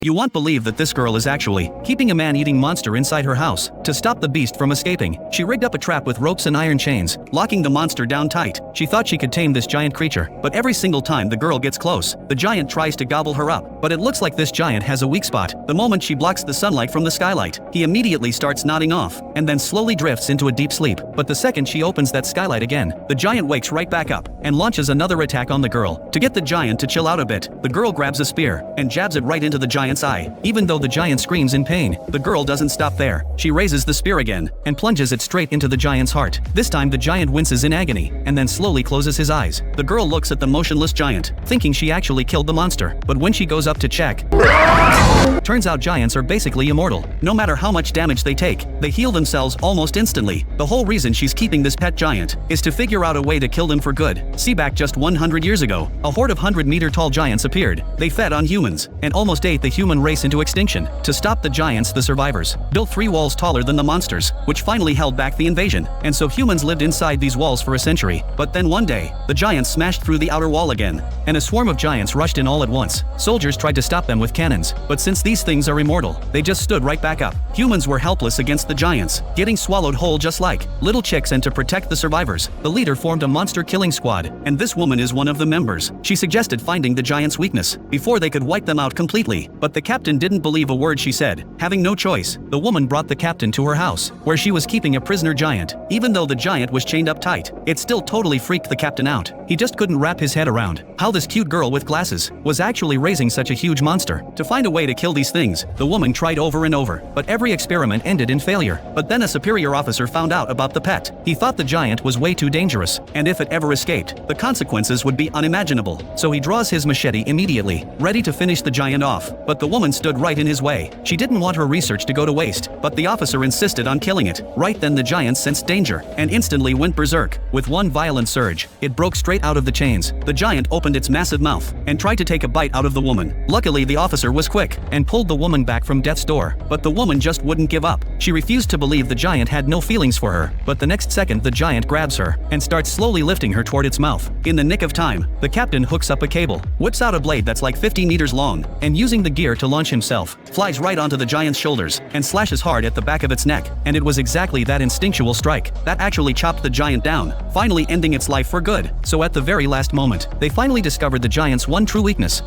You won't believe that this girl is actually keeping a man-eating monster inside her house. To stop the beast from escaping, she rigged up a trap with ropes and iron chains, locking the monster down tight. She thought she could tame this giant creature, but every single time the girl gets close, the giant tries to gobble her up. But it looks like this giant has a weak spot. The moment she blocks the sunlight from the skylight, he immediately starts nodding off, and then slowly drifts into a deep sleep. But the second she opens that skylight again, the giant wakes right back up, and launches another attack on the girl. To get the giant to chill out a bit, the girl grabs a spear, and jabs it right into the giant's eye. Even though the giant screams in pain, the girl doesn't stop there. She raises the spear again, and plunges it straight into the giant's heart. This time the giant winces in agony, and then slowly closes his eyes. The girl looks at the motionless giant, thinking she actually killed the monster. But when she goes up to check, turns out giants are basically immortal. No matter how much damage they take, they heal themselves almost instantly. The whole reason she's keeping this pet giant is to figure out a way to kill them for good. See, back just 100 years ago, a horde of 100-meter-tall giants appeared. They fed on humans, and almost ate the human race into extinction. To stop the giants, the survivors built 3 walls taller than the monsters, which finally held back the invasion. And so humans lived inside these walls for a century. But then one day, the giants smashed through the outer wall again, and a swarm of giants rushed in all at once. Soldiers tried to stop them with cannons, but since these things are immortal, they just stood right back up. Humans were helpless against the giants, getting swallowed whole just like little chicks. And to protect the survivors, the leader formed a monster killing squad, and this woman is one of the members. She suggested finding the giants' weakness before they could wipe them out completely, but the captain didn't believe a word she said. Having no choice, the woman brought the captain to her house, where she was keeping a prisoner giant. Even though the giant was chained up tight, it still totally freaked the captain out. He just couldn't wrap his head around how this cute girl with glasses was actually raising such a huge monster. To find a way to kill these things, the woman tried over and over, but every experiment ended in failure. But then a superior officer found out about the pet. He thought the giant was way too dangerous, and if it ever escaped, the consequences would be unimaginable. So he draws his machete immediately, ready to finish the giant off. But the woman stood right in his way. She didn't want her research to go to waste, but the officer insisted on killing it. Right then the giant sensed danger, and instantly went berserk. With one violent surge, it broke straight out of the chains. The giant opened its massive mouth, and tried to take a bite out of the woman. Luckily the officer was quick, and pulled the woman back from death's door. But the woman just wouldn't give up. She refused to believe the giant had no feelings for her. But the next second the giant grabs her, and starts slowly lifting her toward its mouth. In the nick of time, the captain hooks up a cable, whips out a blade that's like 50 meters long, and using the gear to launch himself, flies right onto the giant's shoulders, and slashes hard at the back of its neck. And it was exactly that instinctual strike that actually chopped the giant down, finally ending its life for good. So at the very last moment, they finally discovered the giant's one true weakness.